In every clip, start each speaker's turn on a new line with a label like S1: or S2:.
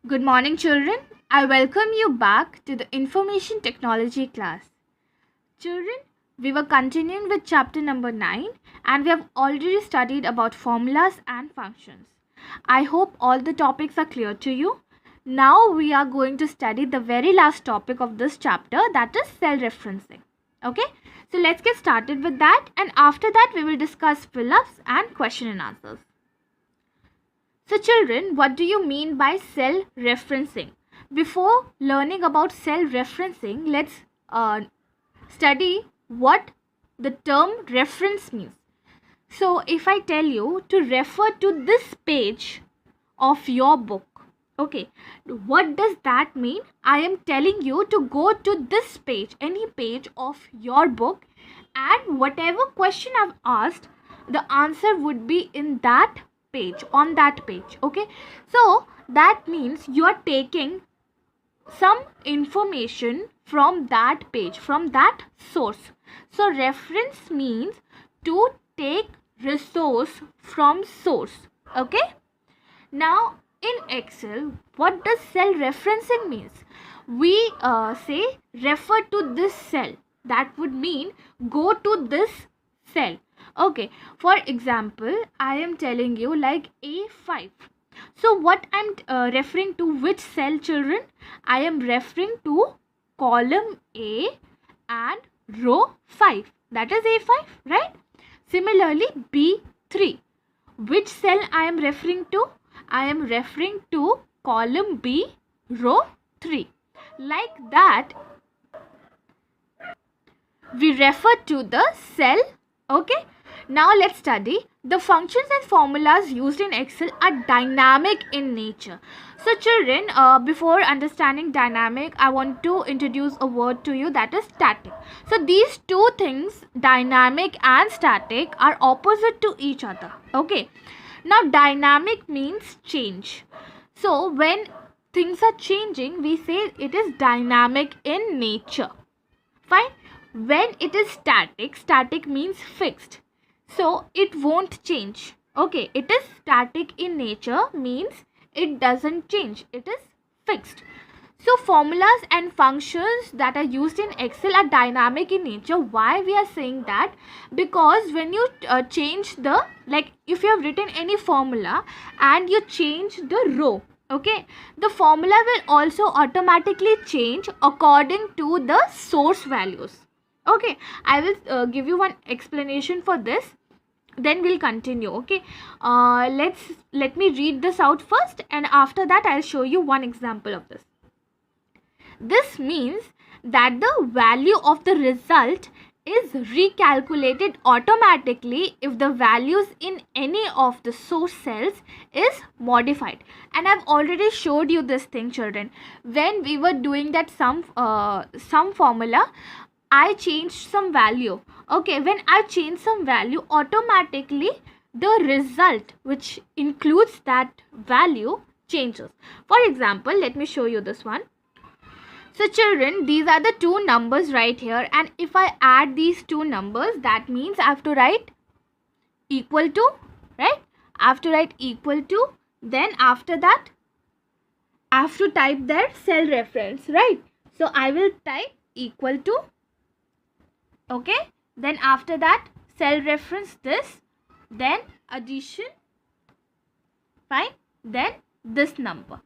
S1: Good morning, children. I welcome you back to the information technology class. Children, we were continuing with chapter number 9 and we have already studied about formulas and functions. I hope all the topics are clear to you. Now we are going to study the very last topic of this chapter, that is cell referencing. Okay, so let's get started with that, and after that we will discuss fill-ups and question and answers. So children, what do you mean by cell referencing? Before learning about cell referencing, let's study what the term reference means. So if I tell you to refer to this page of your book, okay, what does that mean? I am telling you to go to this page, any page of your book, and whatever question I've asked, the answer would be in that page, on that page. Okay, so that means you are taking some information from that page, from that source. So reference means to take resource from source. Okay, now in Excel, what does cell referencing means? We say refer to this cell. That would mean go to this cell. Okay, for example, I am telling you like A5. So what I'm referring to, which cell, children? I am referring to column A and row 5. That is A5, right? Similarly, B3. Which cell I am referring to? I am referring to column B, row 3. Like that, we refer to the cell. Okay, now let's study. The functions and formulas used in Excel are dynamic in nature. So children, before understanding dynamic, I want to introduce a word to you, that is static. So these two things, dynamic and static, are opposite to each other. Okay, now dynamic means change. So when things are changing, we say it is dynamic in nature. Fine. When it is static, static means fixed, so it won't change. Okay, it is static in nature means it doesn't change, it is fixed. So formulas and functions that are used in Excel are dynamic in nature. Why we are saying that? Because when you change the, like if you have written any formula and you change the row, okay, the formula will also automatically change according to the source values. Okay, I will give you one explanation for this, then we'll continue. Okay, let me read this out first, and after that I'll show you one example of this. This means that the value of the result is recalculated automatically if the values in any of the source cells is modified. And I've already showed you this thing, children. When we were doing that sum formula, I changed some value. Okay, when I change some value, automatically the result which includes that value changes. For example, let me show you this one. So children, these are the two numbers right here, and if I add these two numbers, that means I have to write equal to, right? I have to write equal to, then after that I have to type their cell reference, right? So I will type equal to, okay, then after that cell reference this, then addition, fine, then this number,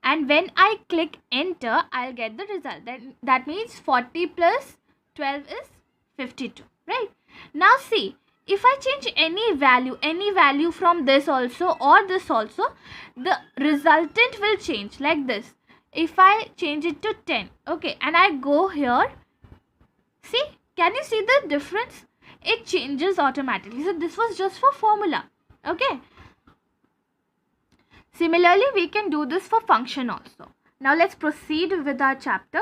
S1: and when I click enter, I'll get the result. Then that means 40 plus 12 is 52, right? Now see, if I change any value from this also or this also, the resultant will change like this. If I change it to 10, okay, and I go here, see, can you see the difference? It changes automatically. So this was just for formula. Okay. Similarly, we can do this for function also. Now let's proceed with our chapter.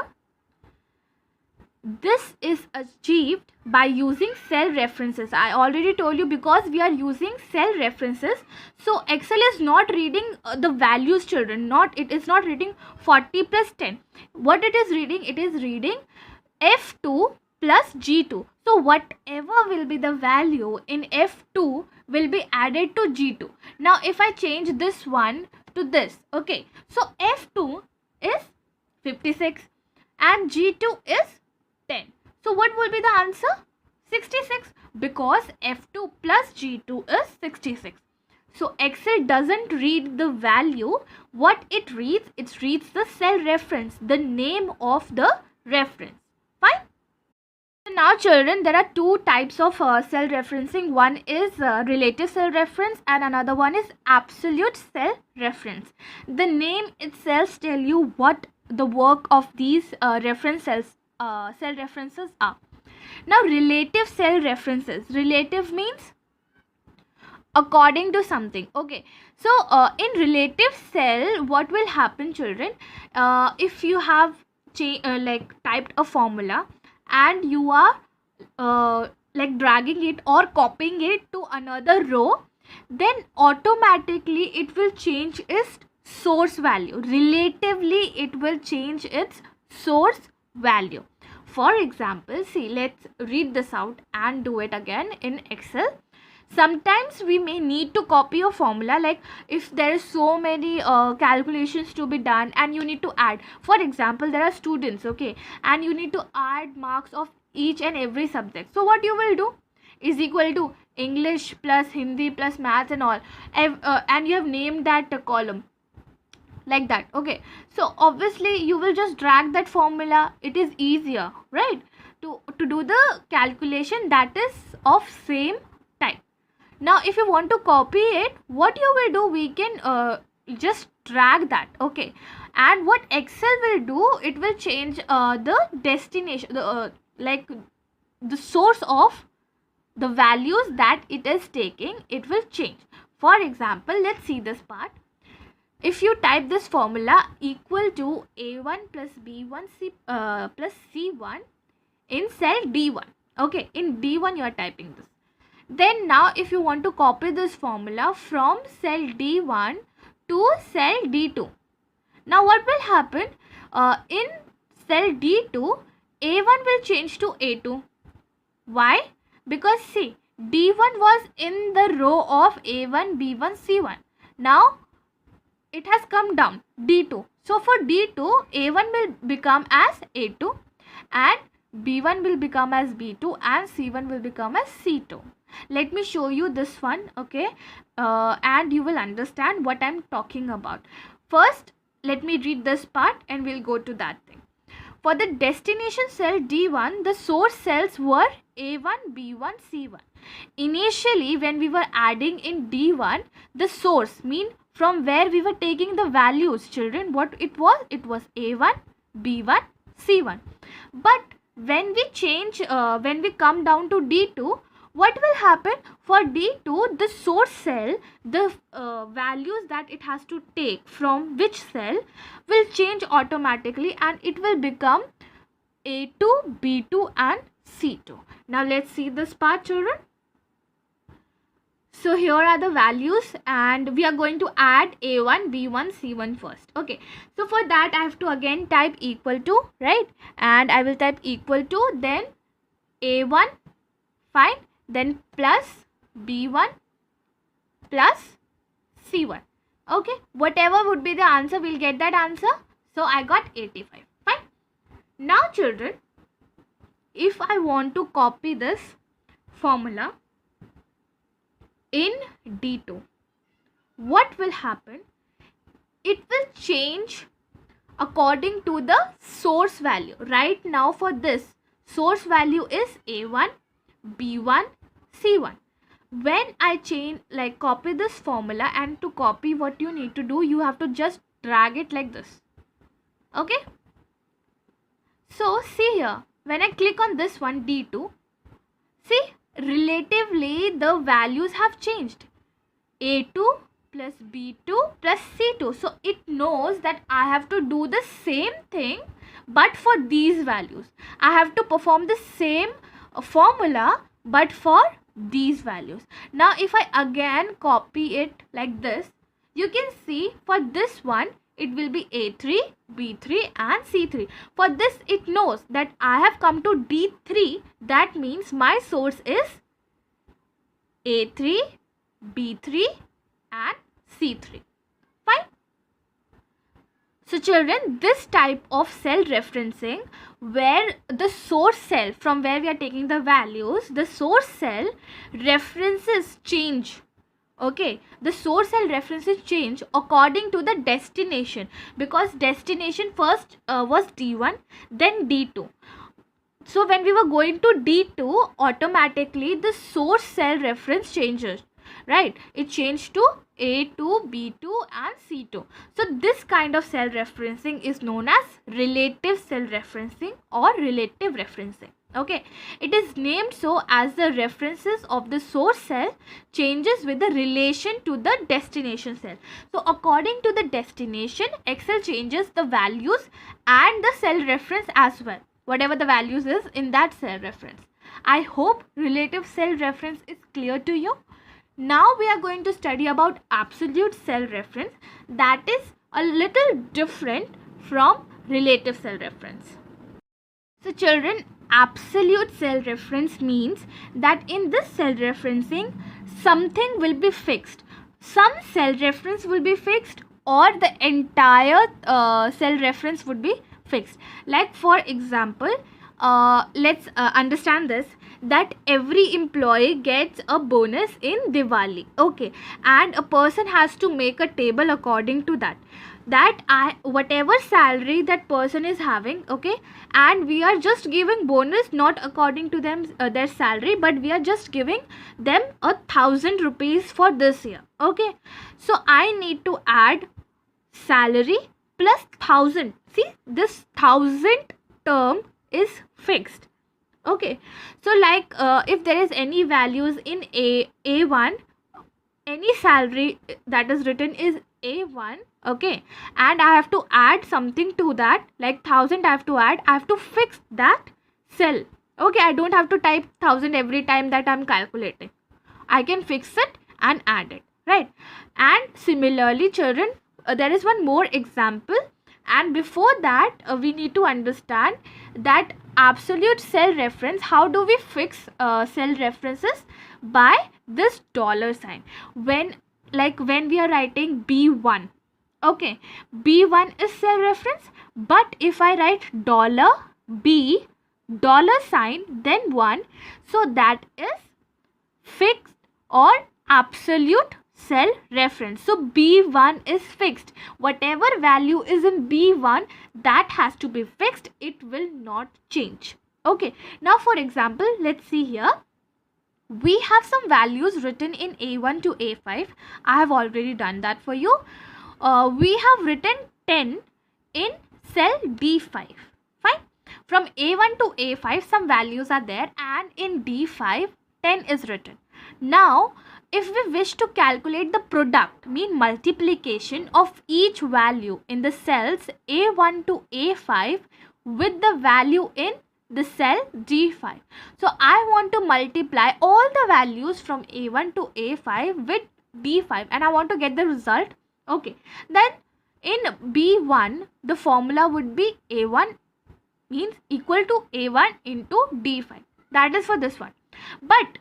S1: This is achieved by using cell references. I already told you, because we are using cell references, so Excel is not reading the values, children. It is not reading 40 plus 10. What it is reading? It is reading F2 plus G2. So whatever will be the value in F2 will be added to G2. Now if I change this one to this. Okay, so F2 is 56 and G2 is 10. So what will be the answer? 66, because F2 plus G2 is 66. So Excel doesn't read the value. What it reads the cell reference, the name of the reference. Fine. Now children, there are two types of cell referencing. One is relative cell reference and another one is absolute cell reference. The name itself tell you what the work of these reference cells, cell references are. Now relative cell references. Relative means according to something. Okay, so in relative cell, what will happen children, if you have typed a formula and you are dragging it or copying it to another row, then automatically it will change its source value. Relatively it will change its source value. For example, see, let's read this out and do it again in Excel. Sometimes we may need to copy a formula, like if there is so many calculations to be done and you need to add. For example, there are students, okay, and you need to add marks of each and every subject. So what you will do is equal to English plus Hindi plus maths and all, and you have named that column like that. Okay, so obviously you will just drag that formula. It is easier, right, to do the calculation that is of same type. Now if you want to copy it, what you will do, we can just drag that. Okay, and what Excel will do, it will change the destination, the the source of the values that it is taking. It will change. For example, let's see this part. If you type this formula equal to A1 plus B1 plus C1 in cell D1, okay, in D1 you are typing this. Then now if you want to copy this formula from cell D1 to cell D2, now what will happen, in cell D2, A1 will change to A2. Why? Because see, D1 was in the row of A1, B1, C1. Now it has come down, D2. So for D2, A1 will become as A2 and B1 will become as B2 and C1 will become as C2. Let me show you this one, okay, and you will understand what I'm talking about. First, let me read this part and we'll go to that thing. For the destination cell D1, the source cells were A1, B1, C1. Initially, when we were adding in D1, the source mean from where we were taking the values, children, what it was A1, B1, C1. But when we change, when we come down to D2, what will happen? For D2, the source cell, the values that it has to take from which cell will change automatically and it will become A2, B2 and C2. Now let's see this part, children. So here are the values and we are going to add A1, B1, C1 first. Okay, so for that I have to again type equal to, right? And I will type equal to, then A1, fine, then plus B1 plus C1. Okay, whatever would be the answer, we'll get that answer. So I got 85. Fine. Now children, if I want to copy this formula in D2, what will happen? It will change according to the source value. Right now for this, source value is A1, B1, C1. When I change, copy this formula, and to copy, what you need to do, you have to just drag it like this. Okay, so see here, when I click on this one, D2, see, relatively the values have changed. A2 plus B2 plus C2. So it knows that I have to do the same thing, but for these values I have to perform the same formula but for these values. Now if I again copy it like this, you can see for this one it will be A3, B3 and C3. For this it knows that I have come to D3, that means my source is A3, B3 and C3. Fine. So children, this type of cell referencing, where the source cell from where we are taking the values, the source cell references change. Okay, the source cell references change according to the destination, because destination first was D1, then D2. So when we were going to D2, automatically the source cell reference changes, right? It changed to A2, B2 and C2. So this kind of cell referencing is known as relative cell referencing or relative referencing. Okay, it is named so as the references of the source cell changes with the relation to the destination cell. So according to the destination, Excel changes the values and the cell reference as well, whatever the values is in that cell reference. I hope relative cell reference is clear to you. Now we are going to study about absolute cell reference, that is a little different from relative cell reference. So children, absolute cell reference means that in this cell referencing, something will be fixed. Some cell reference will be fixed, or the entire cell reference would be fixed. Like for example, let's understand this, that every employee gets a bonus in Diwali. Okay, and a person has to make a table according to that, whatever salary that person is having, okay, and we are just giving bonus not according to them their salary, but we are just giving them 1,000 rupees for this year. Okay, so I need to add salary plus 1,000. See, this 1,000 term is fixed. Okay, so like if there is any values in A1, any salary that is written is A1. Okay, and I have to add something to that, like 1,000 I have to add, I have to fix that cell. Okay, I don't have to type 1,000 every time that I'm calculating. I can fix it and add it, right? And similarly children, there is one more example, and before that we need to understand that absolute cell reference, how do we fix cell references? By this dollar sign. When we are writing B1, okay, B1 is cell reference, but if I write dollar B dollar sign then 1, so that is fixed or absolute cell reference. So B1 is fixed. Whatever value is in B1, that has to be fixed. It will not change. Okay, now for example, let's see here. We have some values written in A1 to A5. I have already done that for you. We have written 10 in cell D5. Fine. From A1 to A5, some values are there, and in D5, 10 is written. Now, if we wish to calculate the product, mean multiplication of each value in the cells A1 to A5 with the value in the cell D5. So I want to multiply all the values from A1 to A5 with D5 and I want to get the result. Okay, then in B1 the formula would be A1 means equal to A1 into D5. That is for this one. But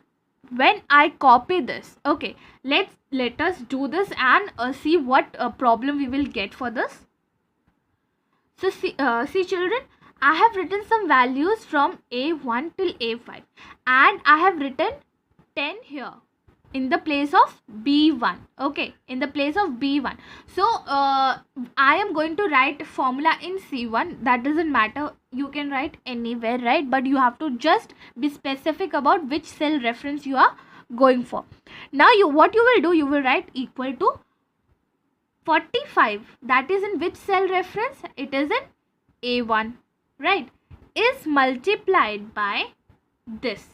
S1: when I copy this, okay, let us do this and see what problem we will get for this. So see children, I have written some values from A1 till A5 and I have written 10 here in the place of B1. Okay, in the place of B1. So I am going to write formula in C1. That doesn't matter, you can write anywhere, right? But you have to just be specific about which cell reference you are going for. Now what you will do, you will write equal to 45. That is in which cell reference? It is in A1, right? Is multiplied by this.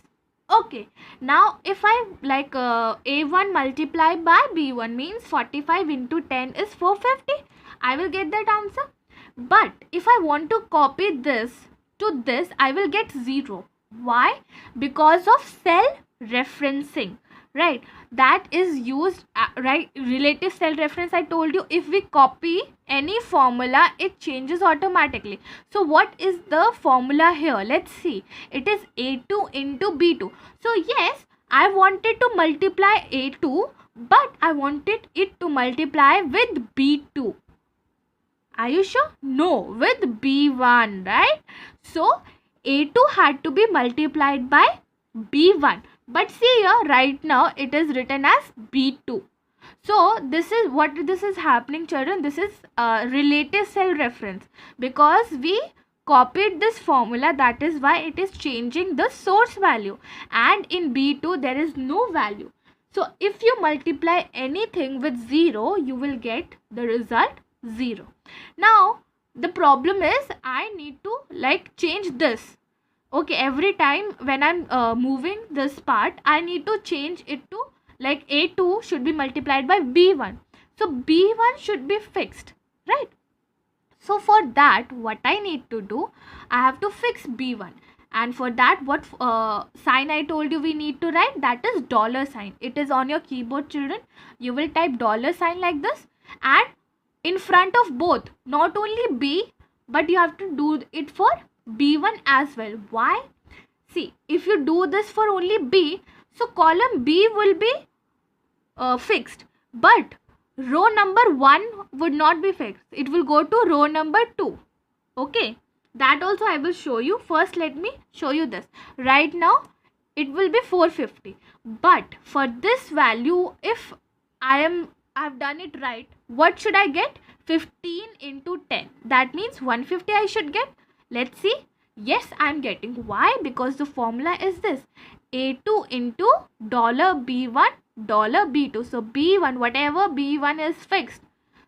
S1: Okay, now if I like A1 multiplied by B1 means 45 into 10 is 450. I will get that answer. But if I want to copy this to this, I will get 0. Why? Because of cell referencing, right? That is used, right? Relative cell reference, I told you, if we copy any formula, it changes automatically. So what is the formula here? Let's see. It is A2 into B2. So yes, I wanted to multiply A2, but I wanted it to multiply with B2. Are you sure? No, with B1, right? So A2 had to be multiplied by B1. But see here, right now it is written as B2. So this is what this is happening, children. This is relative cell reference, because we copied this formula. That is why it is changing the source value, and in B2 there is no value. So if you multiply anything with 0, you will get the result 0. Now the problem is I need to change this. Okay, every time when I'm moving this part, I need to change it to A2 should be multiplied by B1. So B1 should be fixed, right? So for that, what I need to do, I have to fix B1. And for that, what sign I told you we need to write, that is dollar sign. It is on your keyboard, children. You will type dollar sign like this, and in front of both, not only B, but you have to do it for B1 as well. Why? See, if you do this for only B, so column B will be fixed, but row number 1 would not be fixed. It will go to row number 2. Okay, that also I will show you. First let me show you this. Right now it will be 450, but for this value, if I've done it right, what should I get? 15 into 10. That means 150 I should get. Let's see. Yes, I'm getting. Why? Because the formula is this: A2 into $B1 $B2. So B1, whatever B1 is fixed.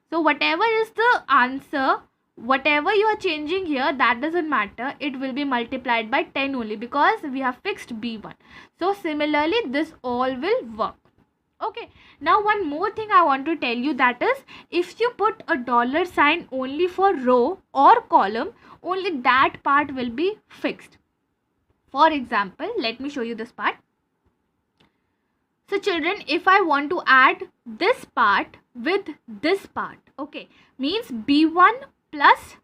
S1: So whatever is the answer, whatever you are changing here, that doesn't matter. It will be multiplied by 10 only, because we have fixed B1. So similarly, this all will work. Okay, now one more thing I want to tell you, that is, if you put a dollar sign only for row or column, only that part will be fixed. For example, let me show you this part. So children, if I want to add this part with this part, okay, means B1 plus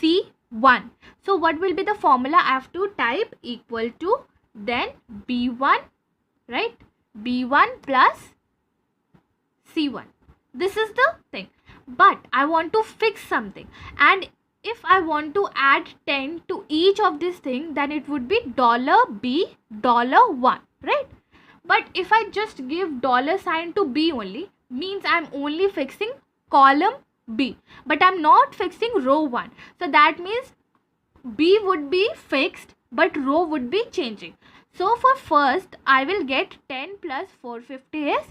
S1: C1. So what will be the formula? I have to type equal to, then B1, right? B1 plus C1. This is the thing. But I want to fix something, and if I want to add 10 to each of this thing, then it would be $B $1, right? But if I just give dollar sign to B only, means I'm only fixing column B, but I'm not fixing row 1. So that means B would be fixed, but row would be changing. So for first, I will get 10 plus 450 is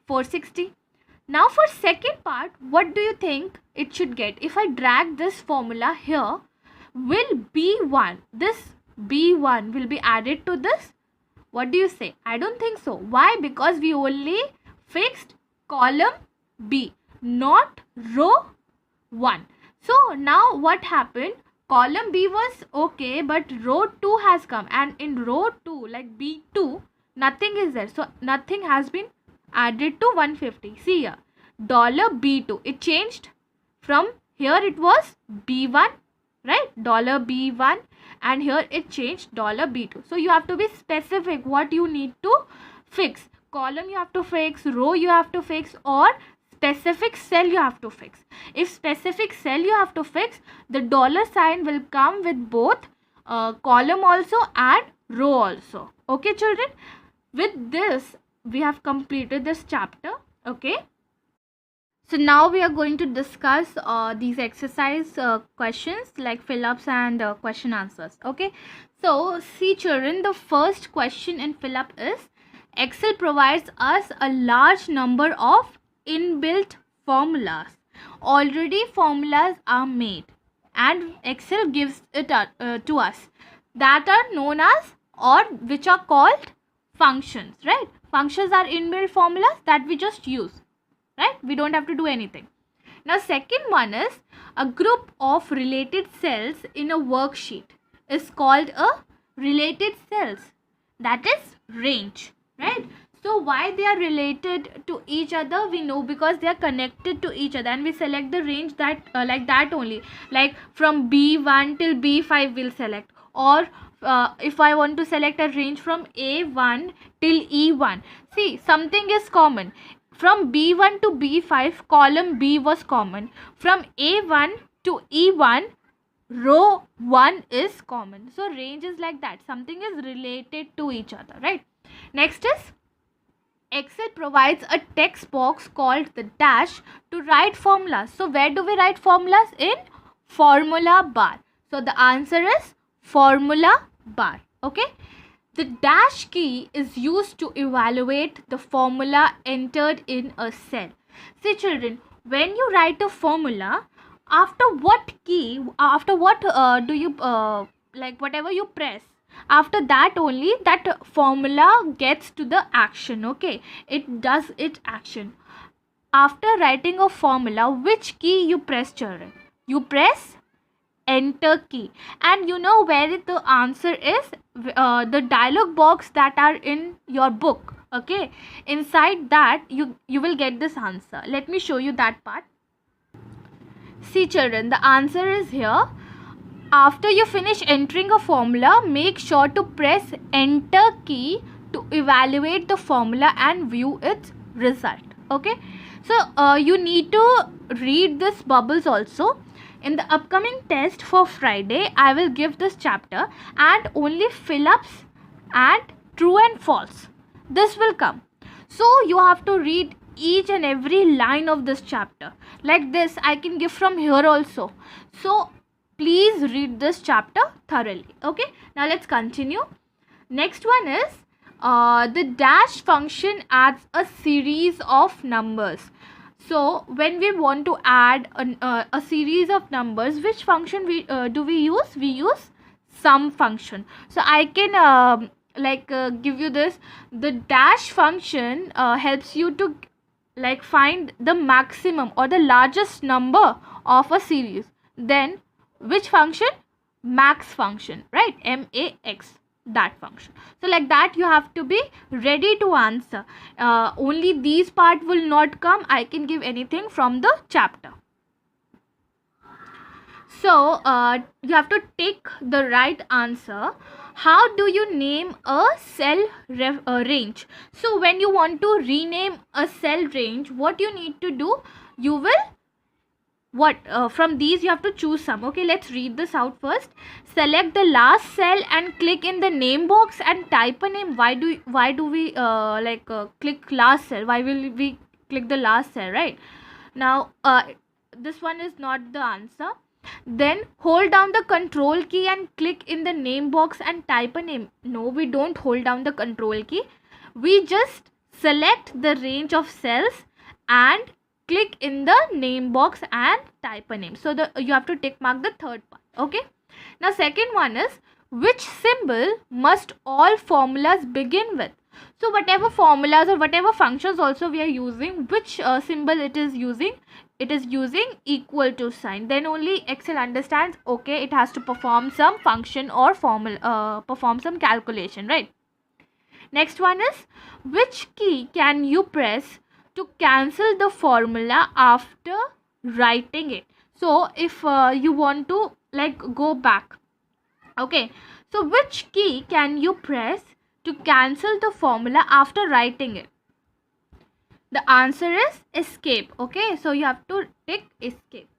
S1: 460. Now for second part, what do you think it should get? If I drag this formula here, will B1, this B1 will be added to this? What do you say? I don't think so. Why? Because we only fixed column B, not row 1. So now what happened? Column B was okay, but row 2 has come, and in row 2, like B2, nothing is there. So nothing has been added to 150. See here, $B2. It changed from here, it was B1, right? $B1, and here it changed $B2. So you have to be specific what you need to fix. Column you have to fix, row you have to fix, or specific cell you have to fix. If specific cell you have to fix, the dollar sign will come with both column also and row also. Okay children, with this we have completed this chapter. Okay, so now we are going to discuss these exercise questions like fill-ups and question answers. Okay, so see children, the first question in fill-up is, Excel provides us a large number of inbuilt formulas. Already formulas are made and Excel gives it to us, that are known as, or which are called functions, right? Functions are inbuilt formulas that we just use, right? We don't have to do anything. Now second one is, a group of related cells in a worksheet is called a related cells, that is range, right? So why they are related to each other, we know, because they are connected to each other, and we select the range that like that only, like from B1 till B5 we'll select, or if I want to select a range from A1 till E1. See, something is common. from B1 to B5, column B was common. From A1 to E1, row 1 is common. So range is like that. Something is related to each other, right? Next is Excel provides a text box called the dash to write formulas. So where do we write formulas? In formula bar. So the answer is formula bar. Okay. The dash key is used to evaluate the formula entered in a cell. See children, when you write a formula, after what do you like whatever you press, after that only that formula gets to the action. Okay, it does its action. After writing a formula, which key you press, children? You press enter key, and you know where the answer is, the dialog box that are in your book. Okay, inside that you will get this answer. Let me show you that part. See children, the answer is here. After you finish entering a formula, make sure to press enter key to evaluate the formula and view its result. Okay, so you need to read this bubbles also. In the upcoming test for Friday, I will give this chapter and only fill-ups and true and false. This will come. So you have to read each and every line of this chapter. Like this, I can give from here also. So please read this chapter thoroughly. Okay, now let's continue. Next one is the dash function adds a series of numbers. So when we want to add a series of numbers, which function do we use? We use sum function. So I can give you this. The dash function helps you to find the maximum or the largest number of a series. Then which function? Max function, right? MAX, that function. So like that you have to be ready to answer. Only these part will not come. I can give anything from the chapter. So you have to take the right answer. How do you name a cell range? So when you want to rename a cell range, what you need to do? You will from these you have to choose some. Okay, let's read this out first. Select the last cell and click in the name box and type a name. Why do we click last cell? Why will we click the last cell, right? Now this one is not the answer. Then hold down the control key and click in the name box and type a name. No, we don't hold down the control key. We just select the range of cells and click in the name box and type a name. So you have to tick mark the third part. Okay, now second one is, which symbol must all formulas begin with? So whatever formulas or whatever functions also we are using, which symbol it is using? It is using equal to sign. Then only Excel understands, okay, it has to perform some function or perform some calculation, right? Next one is, which key can you press to cancel the formula after writing it? So if you want to go back, okay, so which key can you press to cancel the formula after writing it? The answer is escape. Okay, so you have to tick escape.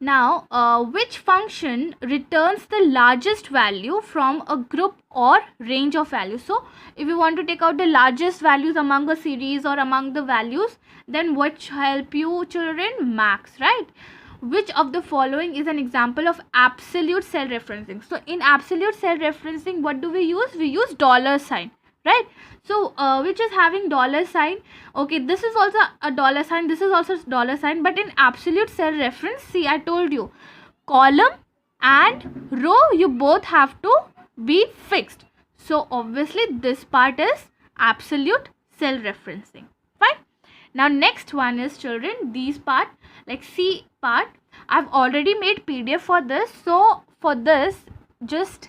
S1: Now which function returns the largest value from a group or range of values? So if you want to take out the largest values among a series or among the values, then which help you, children? Max, right? Which of the following is an example of absolute cell referencing? So in absolute cell referencing, what do we use? We use dollar sign, right? So which is having dollar sign? Okay, this is also a dollar sign, this is also dollar sign, but in absolute cell reference, see, I told you, column and row, you both have to be fixed. So obviously this part is absolute cell referencing. Fine. Now next one is, children, these part, like C part, I've already made PDF for this. So for this, just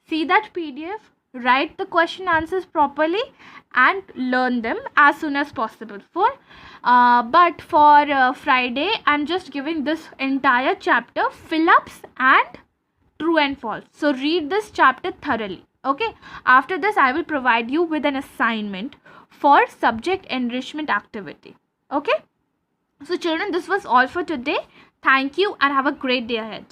S1: see that PDF, write the question answers properly and learn them as soon as possible. But for Friday, I'm just giving this entire chapter fill-ups and true and false. So read this chapter thoroughly. Okay, after this I will provide you with an assignment for subject enrichment activity. Okay, so children, this was all for today. Thank you and have a great day ahead.